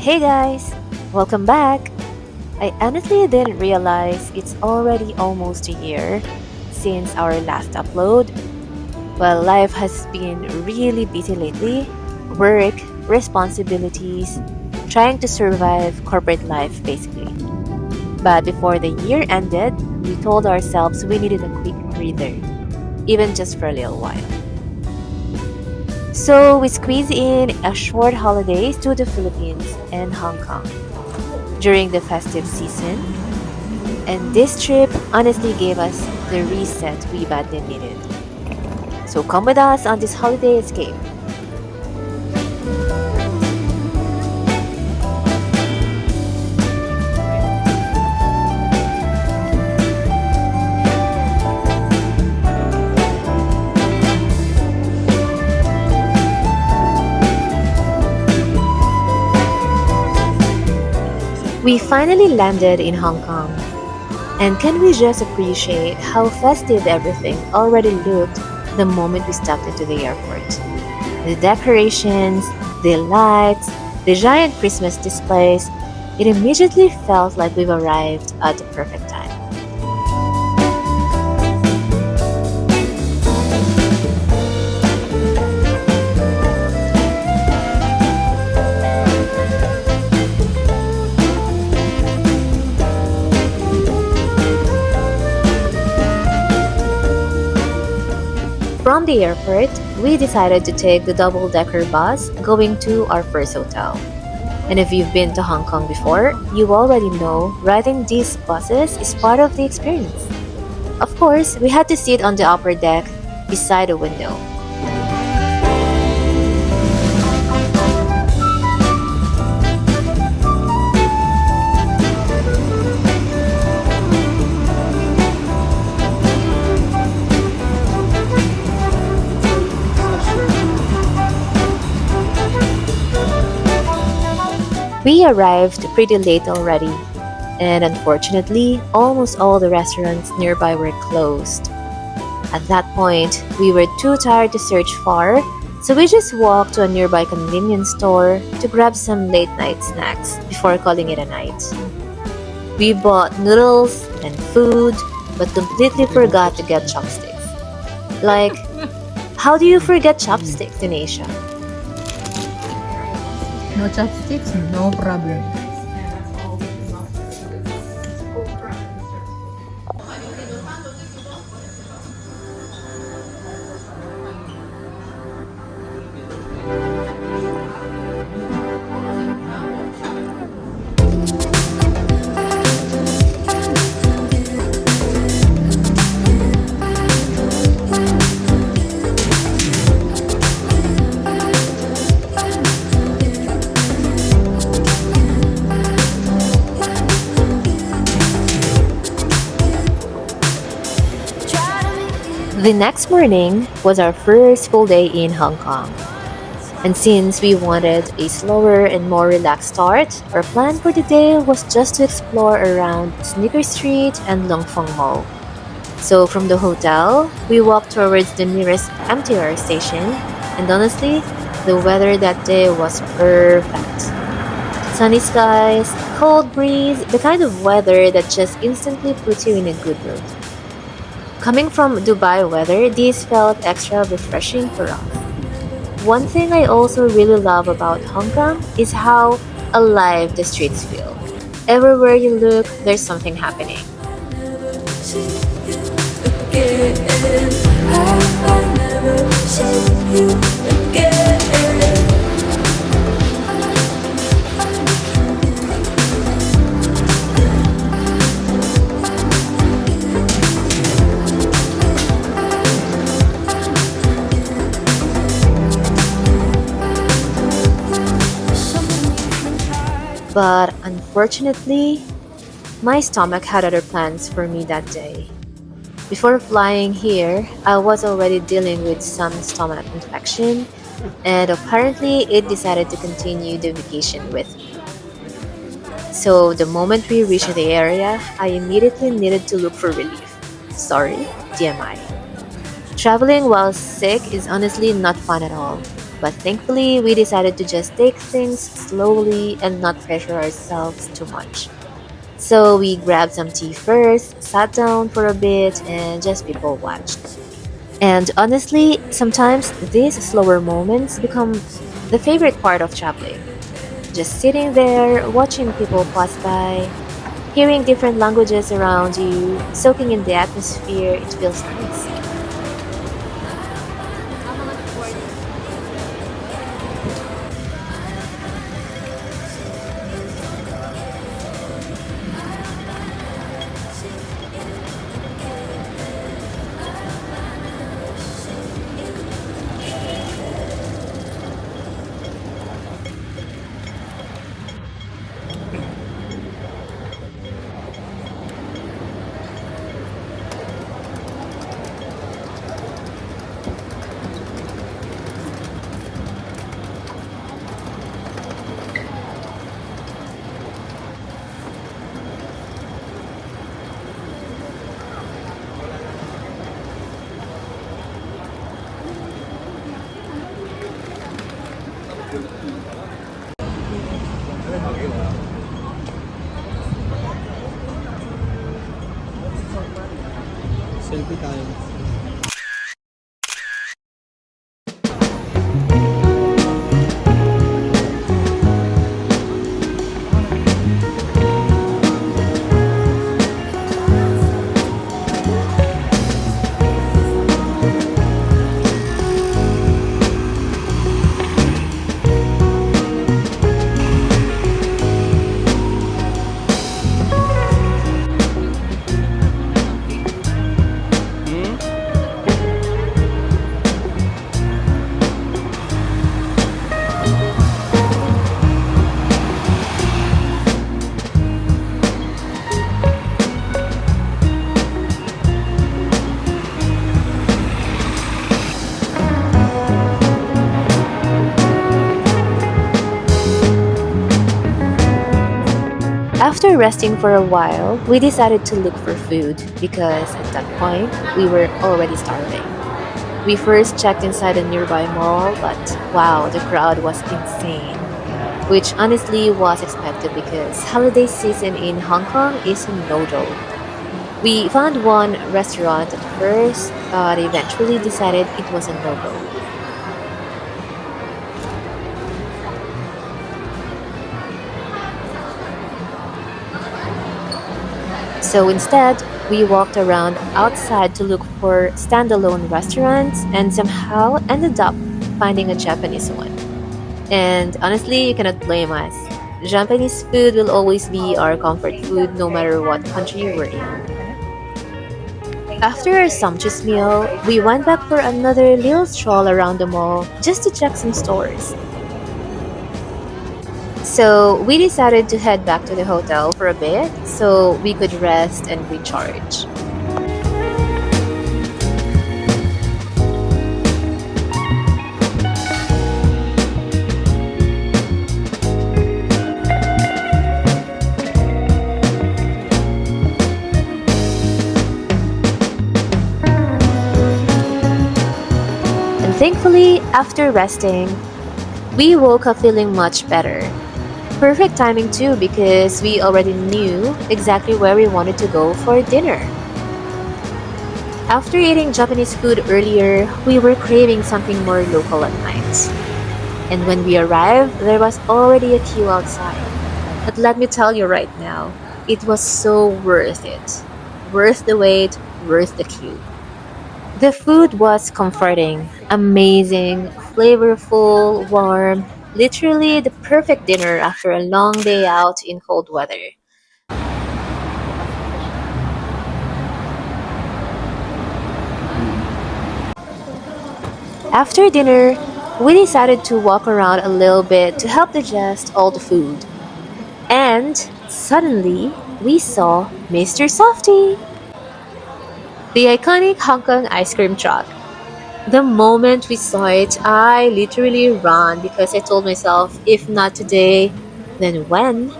Hey guys! Welcome back! I honestly didn't realize it's already almost a year since our last upload. Well, life has been really busy lately. Work, responsibilities, trying to survive corporate life basically. But before the year ended, we told ourselves we needed a quick breather, even just for a little while. So we squeezed in a short holidays to the Philippines and Hong Kong during the festive season, and this trip honestly gave us the reset we badly needed. So come with us on this holiday escape. We finally landed in Hong Kong, and can we just appreciate how festive everything already looked the moment we stepped into the airport? The decorations, the lights, the giant Christmas displays, it immediately felt like we've arrived at the perfect time. From the airport, we decided to take the double-decker bus going to our first hotel. And if you've been to Hong Kong before, you already know riding these buses is part of the experience. Of course, we had to sit on the upper deck beside a window. We arrived pretty late already, and unfortunately, almost all the restaurants nearby were closed. At that point, we were too tired to search far, so we just walked to a nearby convenience store to grab some late night snacks before calling it a night. We bought noodles and food, but completely forgot to get chopsticks. Like, how do you forget chopsticks in Asia? No chopsticks, no problem. The next morning was our first full day in Hong Kong. And since we wanted a slower and more relaxed start, our plan for the day was just to explore around Sneaker Street and Long Fong Mall. So from the hotel, we walked towards the nearest MTR station, and honestly, the weather that day was perfect. Sunny skies, cold breeze, the kind of weather that just instantly puts you in a good mood. Coming from Dubai weather, this felt extra refreshing for us. One thing I also really love about Hong Kong is how alive the streets feel. Everywhere you look, there's something happening. But unfortunately, my stomach had other plans for me that day. Before flying here, I was already dealing with some stomach infection, and apparently it decided to continue the vacation with me. So the moment we reached the area, I immediately needed to look for relief. Sorry, TMI. Traveling while sick is honestly not fun at all. But thankfully, we decided to just take things slowly and not pressure ourselves too much. So we grabbed some tea first, sat down for a bit, and just people watched. And honestly, sometimes these slower moments become the favorite part of traveling. Just sitting there, watching people pass by, hearing different languages around you, soaking in the atmosphere, it feels nice. Selfie tayo. After resting for a while, we decided to look for food because at that point we were already starving. We first checked inside a nearby mall, but wow, the crowd was insane, which honestly was expected because holiday season in Hong Kong is a no-joke. We found one restaurant at first, but eventually decided it was a no-go. So instead, we walked around outside to look for standalone restaurants and somehow ended up finding a Japanese one. And honestly, you cannot blame us. Japanese food will always be our comfort food no matter what country we're in. After our sumptuous meal, we went back for another little stroll around the mall just to check some stores. So we decided to head back to the hotel for a bit so we could rest and recharge. And thankfully, after resting, we woke up feeling much better. Perfect timing too because we already knew exactly where we wanted to go for dinner. After eating Japanese food earlier, we were craving something more local at night. And when we arrived, there was already a queue outside. But let me tell you right now, it was so worth it. Worth the wait, worth the queue. The food was comforting, amazing, flavorful, warm, literally the perfect dinner after a long day out in cold weather. After dinner, we decided to walk around a little bit to help digest all the food. And suddenly, we saw Mister Softee, the iconic Hong Kong ice cream truck. The moment we saw it, I literally ran because I told myself, if not today, then when?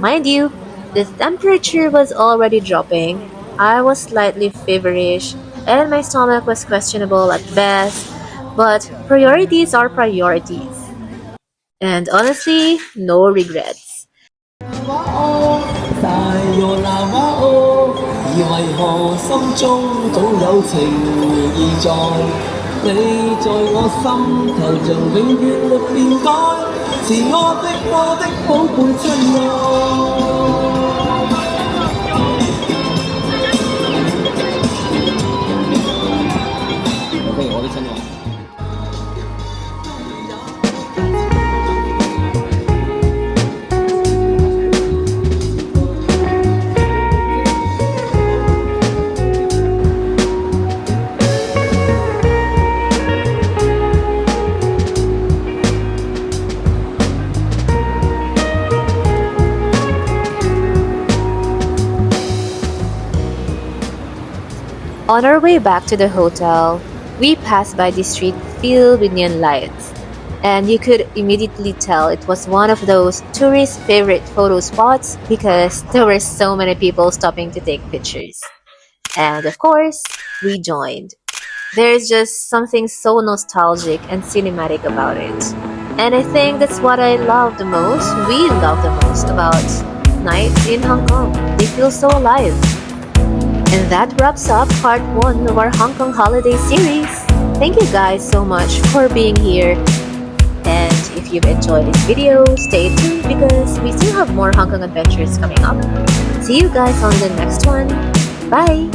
Mind you, the temperature was already dropping. I was slightly feverish, and my stomach was questionable at best. But priorities are priorities. And honestly, no regrets. 大若那哇哦，而為何心中總有情意在？你在我心頭像永遠沒變改，是我的寶貝親愛。OK，我的親愛。On our way back to the hotel, we passed by the street filled with neon lights, and you could immediately tell it was one of those tourist favorite photo spots because there were so many people stopping to take pictures. And of course, we joined. There's just something so nostalgic and cinematic about it. And I think that's what I love the most, we love the most about nights in Hong Kong. They feel so alive. And that wraps up part 1 of our Hong Kong holiday series. Thank you guys so much for being here. And if you've enjoyed this video, stay tuned because we still have more Hong Kong adventures coming up. See you guys on the next one. Bye!